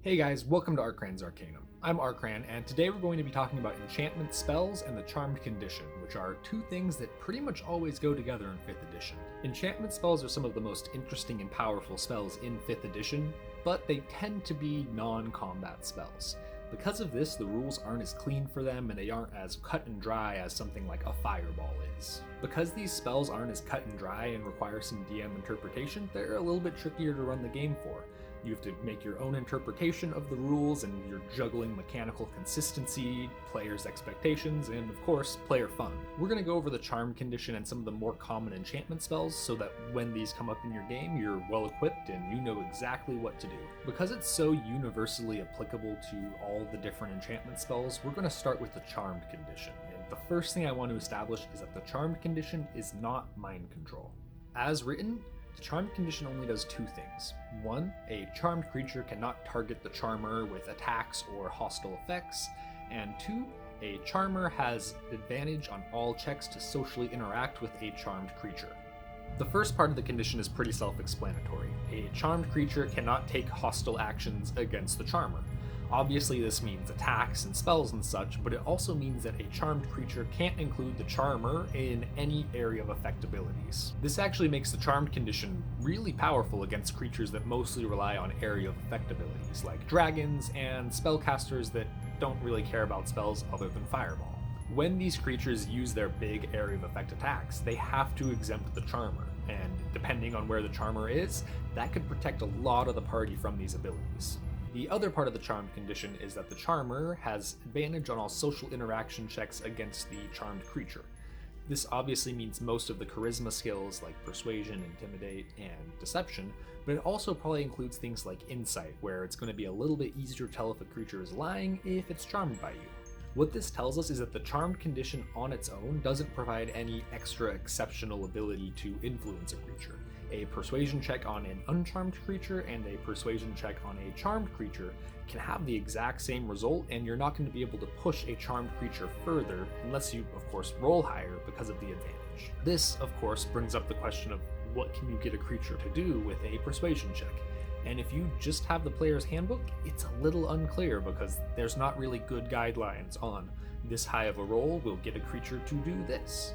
Hey guys, welcome to Arcran's Arcanum. I'm Arcran, and today we're going to be talking about enchantment spells and the charmed condition, which are two things that pretty much always go together in 5th edition. Enchantment spells are some of the most interesting and powerful spells in 5th edition, but they tend to be non-combat spells. Because of this, the rules aren't as clean for them, and they aren't as cut and dry as something like a fireball is. Because these spells aren't as cut and dry and require some DM interpretation, they're a little bit trickier to run the game for. You have to make your own interpretation of the rules, and you're juggling mechanical consistency, players' expectations, and of course, player fun. We're going to go over the charm condition and some of the more common enchantment spells so that when these come up in your game, you're well equipped and you know exactly what to do. Because it's so universally applicable to all the different enchantment spells, we're going to start with the charmed condition. And the first thing I want to establish is that the charmed condition is not mind control. As written, the charmed condition only does two things. One, a charmed creature cannot target the charmer with attacks or hostile effects, and two, a charmer has advantage on all checks to socially interact with a charmed creature. The first part of the condition is pretty self-explanatory. A charmed creature cannot take hostile actions against the charmer. Obviously this means attacks and spells and such, but it also means that a charmed creature can't include the charmer in any area of effect abilities. This actually makes the charmed condition really powerful against creatures that mostly rely on area of effect abilities, like dragons and spellcasters that don't really care about spells other than fireball. When these creatures use their big area of effect attacks, they have to exempt the charmer, and depending on where the charmer is, that could protect a lot of the party from these abilities. The other part of the charmed condition is that the charmer has advantage on all social interaction checks against the charmed creature. This obviously means most of the charisma skills like persuasion, intimidate, and deception, but it also probably includes things like insight, where it's going to be a little bit easier to tell if a creature is lying if it's charmed by you. What this tells us is that the charmed condition on its own doesn't provide any extra exceptional ability to influence a creature. A persuasion check on an uncharmed creature and a persuasion check on a charmed creature can have the exact same result, and you're not going to be able to push a charmed creature further unless you, of course, roll higher because of the advantage. This, of course, brings up the question of what can you get a creature to do with a persuasion check? And if you just have the player's handbook, it's a little unclear because there's not really good guidelines on this high of a roll will get a creature to do this.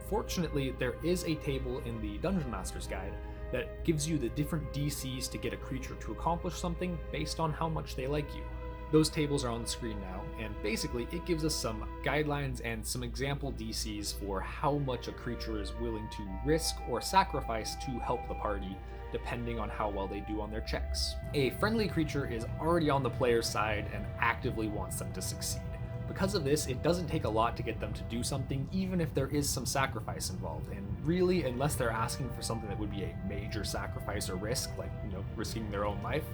Fortunately, there is a table in the Dungeon Master's Guide that gives you the different DCs to get a creature to accomplish something based on how much they like you. Those tables are on the screen now, and basically it gives us some guidelines and some example DCs for how much a creature is willing to risk or sacrifice to help the party, depending on how well they do on their checks. A friendly creature is already on the player's side and actively wants them to succeed. Because of this, it doesn't take a lot to get them to do something, even if there is some sacrifice involved. And really, unless they're asking for something that would be a major sacrifice or risk, like, risking their own life,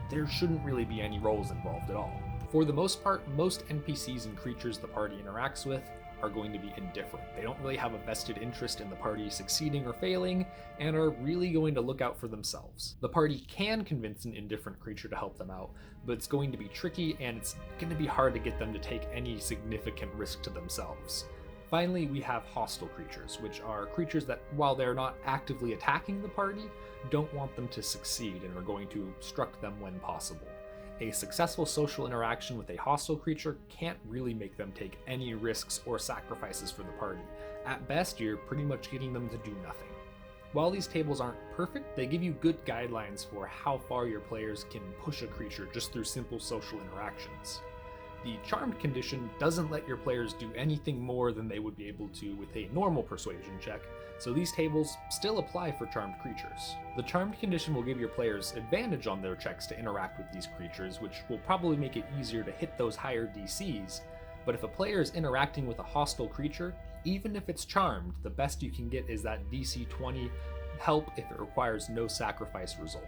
there shouldn't really be any rolls involved at all. For the most part, most NPCs and creatures the party interacts with are going to be indifferent. They don't really have a vested interest in the party succeeding or failing, and are really going to look out for themselves. The party can convince an indifferent creature to help them out, but it's going to be tricky, and it's going to be hard to get them to take any significant risk to themselves. Finally, we have hostile creatures, which are creatures that, while they're not actively attacking the party, don't want them to succeed and are going to obstruct them when possible. A successful social interaction with a hostile creature can't really make them take any risks or sacrifices for the party. At best, you're pretty much getting them to do nothing. While these tables aren't perfect, they give you good guidelines for how far your players can push a creature just through simple social interactions. The charmed condition doesn't let your players do anything more than they would be able to with a normal persuasion check, so these tables still apply for charmed creatures. The charmed condition will give your players advantage on their checks to interact with these creatures, which will probably make it easier to hit those higher DCs, but if a player is interacting with a hostile creature, even if it's charmed, the best you can get is that DC 20 help if it requires no sacrifice result.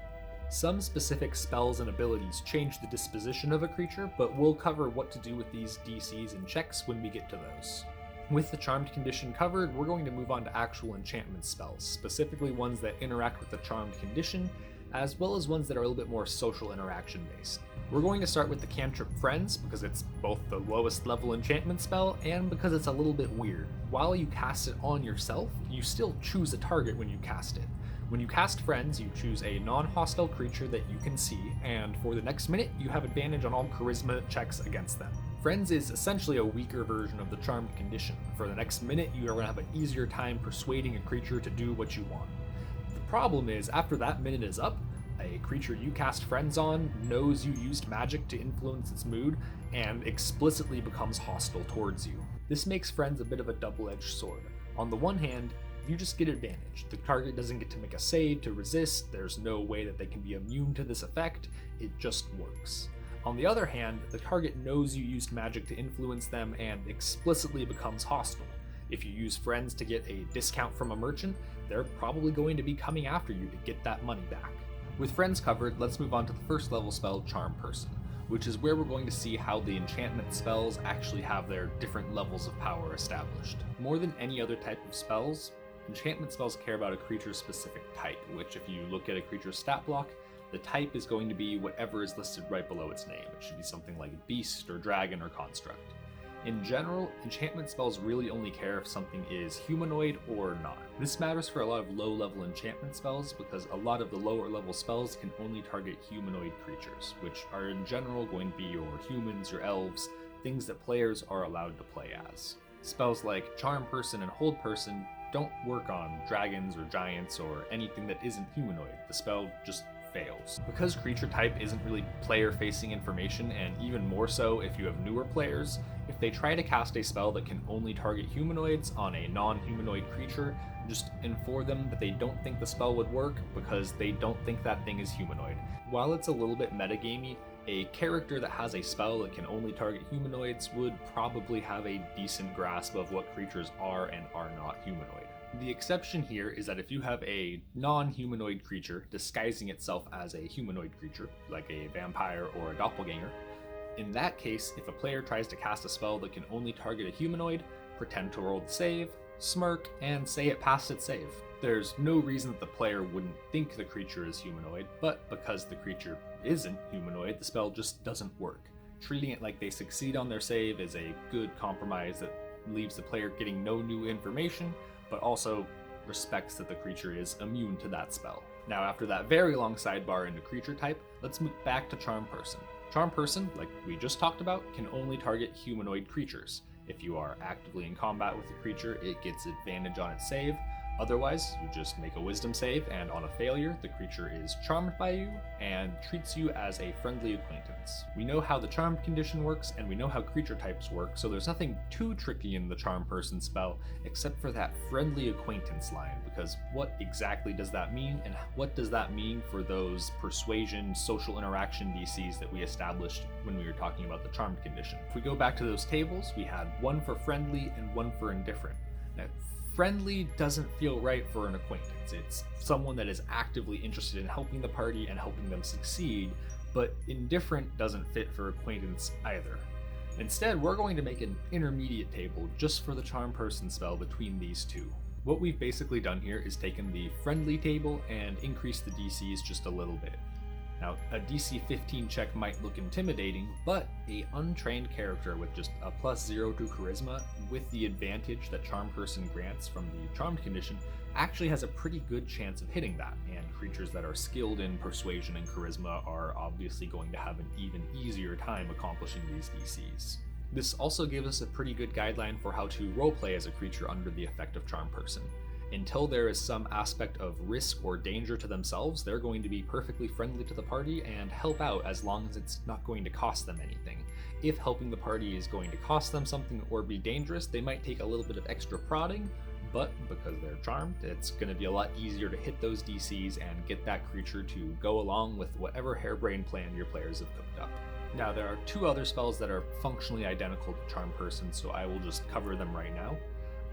Some specific spells and abilities change the disposition of a creature, but we'll cover what to do with these DCs and checks when we get to those. With the charmed condition covered, we're going to move on to actual enchantment spells, specifically ones that interact with the charmed condition, as well as ones that are a little bit more social interaction based. We're going to start with the cantrip Friends, because it's both the lowest level enchantment spell and because it's a little bit weird. While you cast it on yourself, you still choose a target when you cast it. When you cast Friends, you choose a non-hostile creature that you can see, and for the next minute, you have advantage on all charisma checks against them. Friends is essentially a weaker version of the Charmed Condition. For the next minute, you are going to have an easier time persuading a creature to do what you want. The problem is, after that minute is up, a creature you cast Friends on knows you used magic to influence its mood and explicitly becomes hostile towards you. This makes Friends a bit of a double-edged sword. On the one hand, you just get advantage. The target doesn't get to make a save to resist, there's no way that they can be immune to this effect, it just works. On the other hand, the target knows you used magic to influence them and explicitly becomes hostile. If you use Friends to get a discount from a merchant, they're probably going to be coming after you to get that money back. With Friends covered, let's move on to the first level spell, Charm Person, which is where we're going to see how the enchantment spells actually have their different levels of power established. More than any other type of spells, enchantment spells care about a creature's specific type, which if you look at a creature's stat block, the type is going to be whatever is listed right below its name. It should be something like beast or dragon or construct. In general, enchantment spells really only care if something is humanoid or not. This matters for a lot of low-level enchantment spells because a lot of the lower-level spells can only target humanoid creatures, which are in general going to be your humans, your elves, things that players are allowed to play as. Spells like Charm Person and Hold Person don't work on dragons or giants or anything that isn't humanoid. The spell just fails. Because creature type isn't really player-facing information, and even more so if you have newer players, if they try to cast a spell that can only target humanoids on a non-humanoid creature, just inform them that they don't think the spell would work because they don't think that thing is humanoid. While it's a little bit metagamey, a character that has a spell that can only target humanoids would probably have a decent grasp of what creatures are and are not humanoid. The exception here is that if you have a non-humanoid creature disguising itself as a humanoid creature, like a vampire or a doppelganger, in that case, if a player tries to cast a spell that can only target a humanoid, pretend to roll the save, smirk, and say it passed its save. There's no reason that the player wouldn't think the creature is humanoid, but because the creature isn't humanoid, the spell just doesn't work. Treating it like they succeed on their save is a good compromise that leaves the player getting no new information, but also respects that the creature is immune to that spell. Now, after that very long sidebar into creature type, let's move back to Charm Person. Charm Person, like we just talked about, can only target humanoid creatures. If you are actively in combat with the creature, it gets advantage on its save. Otherwise, you just make a wisdom save, and on a failure, the creature is charmed by you and treats you as a friendly acquaintance. We know how the charmed condition works, and we know how creature types work, so there's nothing too tricky in the Charm Person spell, except for that friendly acquaintance line, because what exactly does that mean, and what does that mean for those persuasion, social interaction DCs that we established when we were talking about the charmed condition? If we go back to those tables, we had one for friendly and one for indifferent. Now, friendly doesn't feel right for an acquaintance. It's someone that is actively interested in helping the party and helping them succeed, but indifferent doesn't fit for acquaintance either. Instead, we're going to make an intermediate table just for the Charm Person spell between these two. What we've basically done here is taken the friendly table and increased the DCs just a little bit. Now, a DC 15 check might look intimidating, but an untrained character with just a +0 to charisma, with the advantage that Charm Person grants from the Charmed condition, actually has a pretty good chance of hitting that, and creatures that are skilled in persuasion and charisma are obviously going to have an even easier time accomplishing these DCs. This also gives us a pretty good guideline for how to roleplay as a creature under the effect of Charm Person. Until there is some aspect of risk or danger to themselves, they're going to be perfectly friendly to the party and help out as long as it's not going to cost them anything. If helping the party is going to cost them something or be dangerous, they might take a little bit of extra prodding, but because they're charmed, it's going to be a lot easier to hit those DCs and get that creature to go along with whatever harebrained plan your players have cooked up. Now, there are two other spells that are functionally identical to Charm Person, so I will just cover them right now.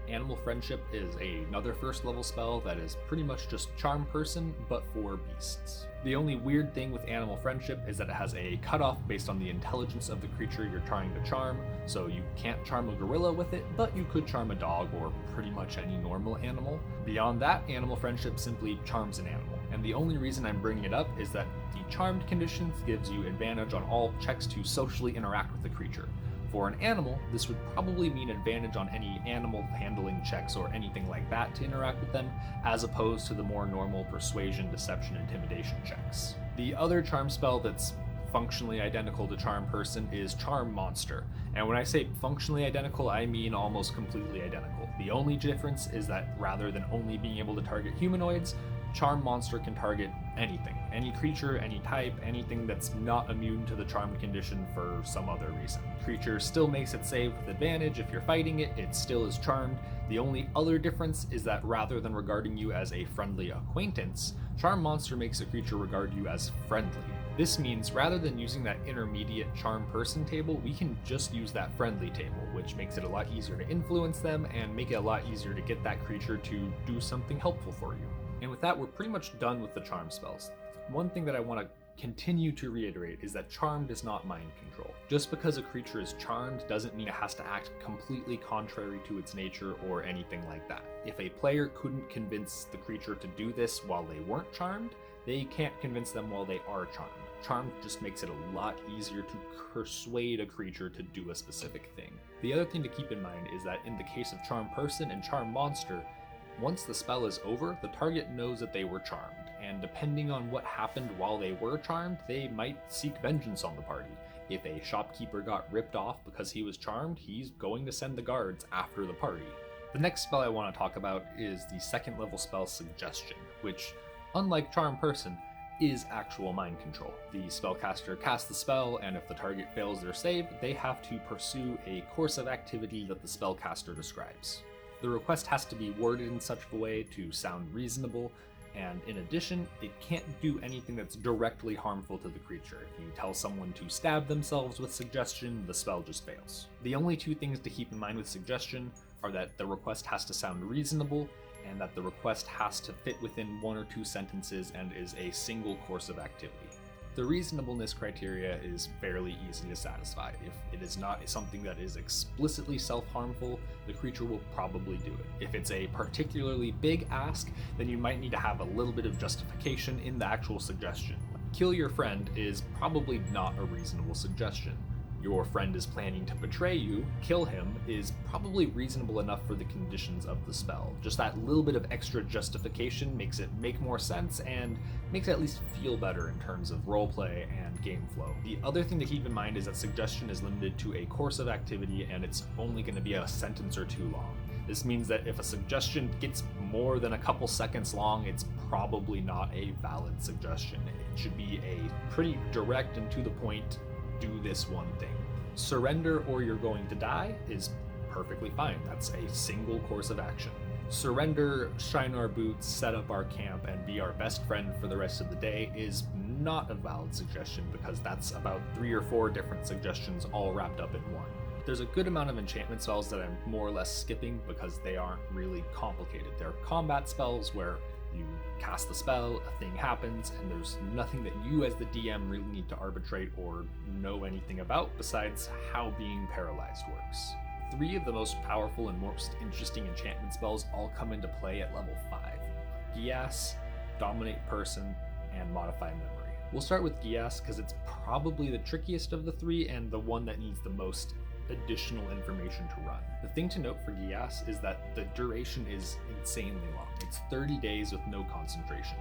Animal Friendship is another first level spell that is pretty much just Charm Person, but for beasts. The only weird thing with Animal Friendship is that it has a cutoff based on the intelligence of the creature you're trying to charm, so you can't charm a gorilla with it, but you could charm a dog or pretty much any normal animal. Beyond that, Animal Friendship simply charms an animal, and the only reason I'm bringing it up is that the Charmed condition gives you advantage on all checks to socially interact with the creature. For an animal, this would probably mean advantage on any animal handling checks or anything like that to interact with them, as opposed to the more normal persuasion, deception, intimidation checks. The other charm spell that's functionally identical to Charm Person is Charm Monster. And when I say functionally identical, I mean almost completely identical. The only difference is that rather than only being able to target humanoids, Charm Monster can target anything. Any creature, any type, anything that's not immune to the charmed condition for some other reason. Creature still makes it save with advantage. If you're fighting it, it still is charmed. The only other difference is that rather than regarding you as a friendly acquaintance, Charm Monster makes a creature regard you as friendly. This means rather than using that intermediate Charm Person table, we can just use that friendly table, which makes it a lot easier to influence them and make it a lot easier to get that creature to do something helpful for you. And with that, we're pretty much done with the charm spells. One thing that I want to continue to reiterate is that charmed is not mind control. Just because a creature is charmed doesn't mean it has to act completely contrary to its nature or anything like that. If a player couldn't convince the creature to do this while they weren't charmed, they can't convince them while they are charmed. Charmed just makes it a lot easier to persuade a creature to do a specific thing. The other thing to keep in mind is that in the case of Charm Person and Charm Monster, once the spell is over, the target knows that they were charmed, and depending on what happened while they were charmed, they might seek vengeance on the party. If a shopkeeper got ripped off because he was charmed, he's going to send the guards after the party. The next spell I want to talk about is the second level spell Suggestion, which, unlike Charm Person, is actual mind control. The spellcaster casts the spell, and if the target fails their save, they have to pursue a course of activity that the spellcaster describes. The request has to be worded in such a way to sound reasonable, and in addition, it can't do anything that's directly harmful to the creature. If you tell someone to stab themselves with Suggestion, the spell just fails. The only two things to keep in mind with Suggestion are that the request has to sound reasonable, and that the request has to fit within one or two sentences and is a single course of activity. The reasonableness criteria is fairly easy to satisfy. If it is not something that is explicitly self-harmful, the creature will probably do it. If it's a particularly big ask, then you might need to have a little bit of justification in the actual suggestion. Kill your friend is probably not a reasonable suggestion. Your friend is planning to betray you, kill him is probably reasonable enough for the conditions of the spell. Just that little bit of extra justification makes it make more sense and makes it at least feel better in terms of roleplay and game flow. The other thing to keep in mind is that Suggestion is limited to a course of activity and it's only going to be a sentence or two long. This means that if a suggestion gets more than a couple seconds long, it's probably not a valid suggestion. It should be a pretty direct and to the point, do this one thing. Surrender or you're going to die is perfectly fine. That's a single course of action. Surrender, shine our boots, set up our camp, and be our best friend for the rest of the day is not a valid suggestion because that's about 3 or 4 different suggestions all wrapped up in one. There's a good amount of enchantment spells that I'm more or less skipping because they aren't really complicated. They're combat spells where you cast the spell, a thing happens, and there's nothing that you as the DM really need to arbitrate or know anything about besides how being paralyzed works. 3 of the most powerful and most interesting enchantment spells all come into play at level 5. Gias, Dominate Person, and Modify Memory. We'll start with Gias because it's probably the trickiest of the 3 and the one that needs the most additional information to run. The thing to note for Gias is that the duration is insanely long. It's 30 days with no concentration,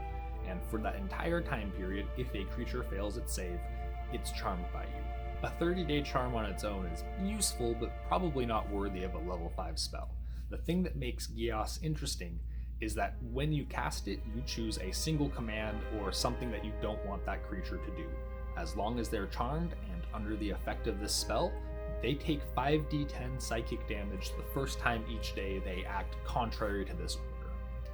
and for that entire time period, if a creature fails its save, it's charmed by you. A 30-day charm on its own is useful, but probably not worthy of a level 5 spell. The thing that makes Gias interesting is that when you cast it, you choose a single command or something that you don't want that creature to do. As long as they're charmed and under the effect of this spell, they take 5d10 psychic damage the first time each day they act contrary to this order.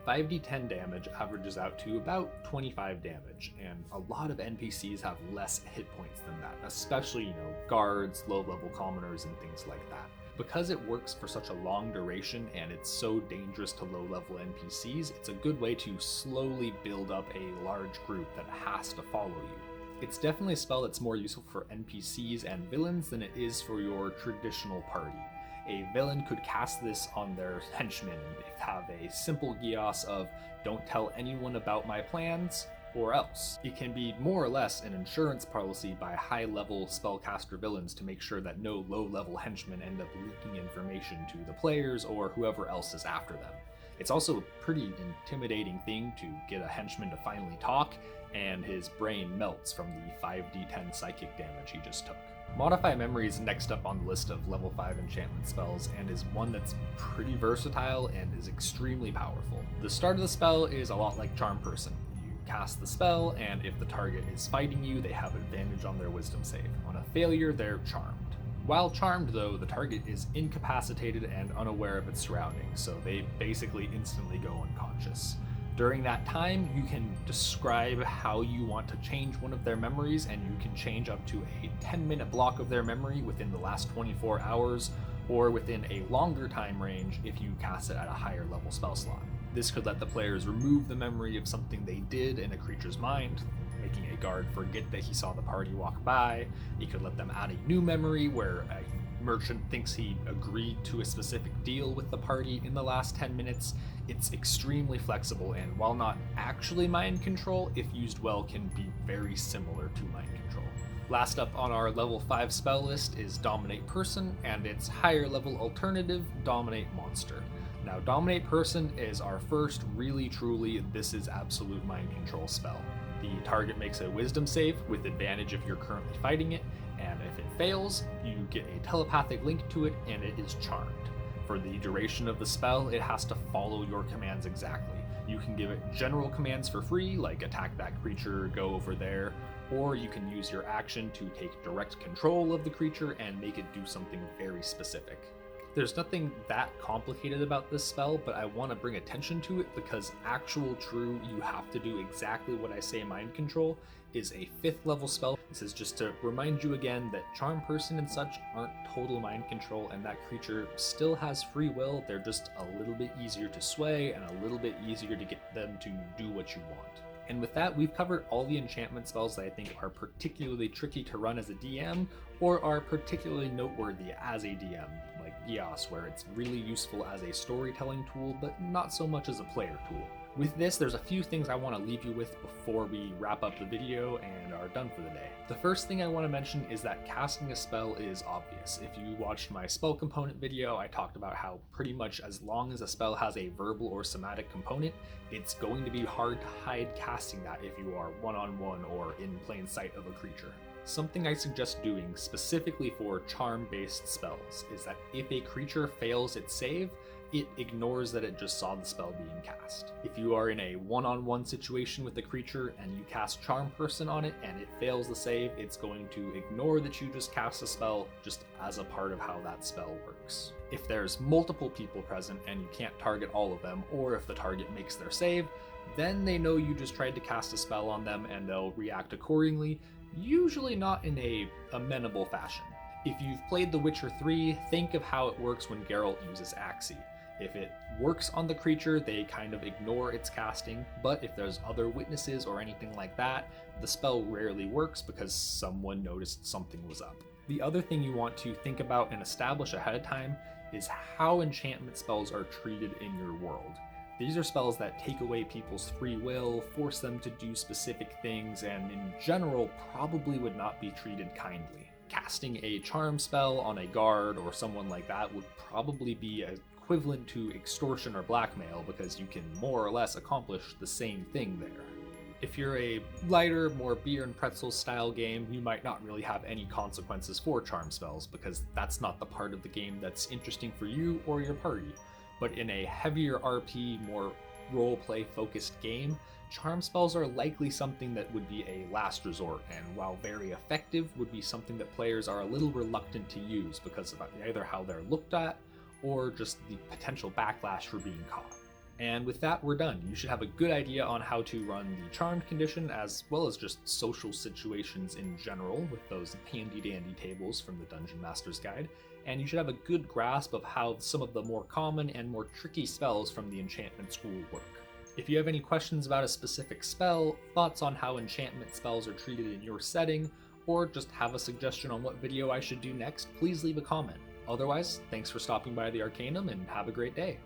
5d10 damage averages out to about 25 damage, and a lot of NPCs have less hit points than that, especially, guards, low-level commoners, and things like that. Because it works for such a long duration and it's so dangerous to low-level NPCs, it's a good way to slowly build up a large group that has to follow you. It's definitely a spell that's more useful for NPCs and villains than it is for your traditional party. A villain could cast this on their henchmen and have a simple Gias of "don't tell anyone about my plans," or else. It can be more or less an insurance policy by high-level spellcaster villains to make sure that no low-level henchmen end up leaking information to the players or whoever else is after them. It's also a pretty intimidating thing to get a henchman to finally talk, and his brain melts from the 5d10 psychic damage he just took. Modify Memory is next up on the list of level 5 enchantment spells, and is one that's pretty versatile and is extremely powerful. The start of the spell is a lot like Charm Person. You cast the spell, and if the target is fighting you, they have advantage on their wisdom save. On a failure, they're charmed. While charmed though, the target is incapacitated and unaware of its surroundings, so they basically instantly go unconscious. During that time, you can describe how you want to change one of their memories, and you can change up to a 10-minute block of their memory within the last 24 hours, or within a longer time range if you cast it at a higher level spell slot. This could let the players remove the memory of something they did in a creature's mind, making a guard forget that he saw the party walk by. It could let them add a new memory where a merchant thinks he agreed to a specific deal with the party in the last 10 minutes. It's extremely flexible, and while not actually mind control, if used well can be very similar to mind control. Last up on our level 5 spell list is Dominate Person, and its higher level alternative, Dominate Monster. Now, Dominate Person is our first really truly this is absolute mind control spell. The target makes a wisdom save with advantage if you're currently fighting it, and if it fails, you get a telepathic link to it and it is charmed. For the duration of the spell, it has to follow your commands exactly. You can give it general commands for free, like attack that creature, go over there, or you can use your action to take direct control of the creature and make it do something very specific. There's nothing that complicated about this spell, but I want to bring attention to it because actual true you have to do exactly what I say mind control is a 5th level spell. This is just to remind you again that Charm Person and such aren't total mind control, and that creature still has free will. They're just a little bit easier to sway and a little bit easier to get them to do what you want. And with that, we've covered all the enchantment spells that I think are particularly tricky to run as a DM or are particularly noteworthy as a DM, like Geos, where it's really useful as a storytelling tool, but not so much as a player tool. With this, there's a few things I want to leave you with before we wrap up the video and are done for the day. The first thing I want to mention is that casting a spell is obvious. If you watched my spell component video, I talked about how pretty much as long as a spell has a verbal or somatic component, it's going to be hard to hide casting that if you are one-on-one or in plain sight of a creature. Something I suggest doing specifically for charm-based spells is that if a creature fails its save, it ignores that it just saw the spell being cast. If you are in a one-on-one situation with a creature and you cast Charm Person on it and it fails the save, it's going to ignore that you just cast a spell just as a part of how that spell works. If there's multiple people present and you can't target all of them, or if the target makes their save, then they know you just tried to cast a spell on them and they'll react accordingly, usually not in a amenable fashion. If you've played The Witcher 3, think of how it works when Geralt uses Axii. If it works on the creature, they kind of ignore its casting, but if there's other witnesses or anything like that, the spell rarely works because someone noticed something was up. The other thing you want to think about and establish ahead of time is how enchantment spells are treated in your world. These are spells that take away people's free will, force them to do specific things, and in general probably would not be treated kindly. Casting a charm spell on a guard or someone like that would probably be equivalent to extortion or blackmail because you can more or less accomplish the same thing there. If you're a lighter, more beer and pretzel style game, you might not really have any consequences for charm spells because that's not the part of the game that's interesting for you or your party. But in a heavier RP, more roleplay focused game, charm spells are likely something that would be a last resort, and while very effective, would be something that players are a little reluctant to use because of either how they're looked at or just the potential backlash for being caught. And with that, we're done. You should have a good idea on how to run the charmed condition, as well as just social situations in general with those handy dandy tables from the Dungeon Master's Guide, and you should have a good grasp of how some of the more common and more tricky spells from the enchantment school work. If you have any questions about a specific spell, thoughts on how enchantment spells are treated in your setting, or just have a suggestion on what video I should do next, please leave a comment. Otherwise, thanks for stopping by the Arcanum and have a great day.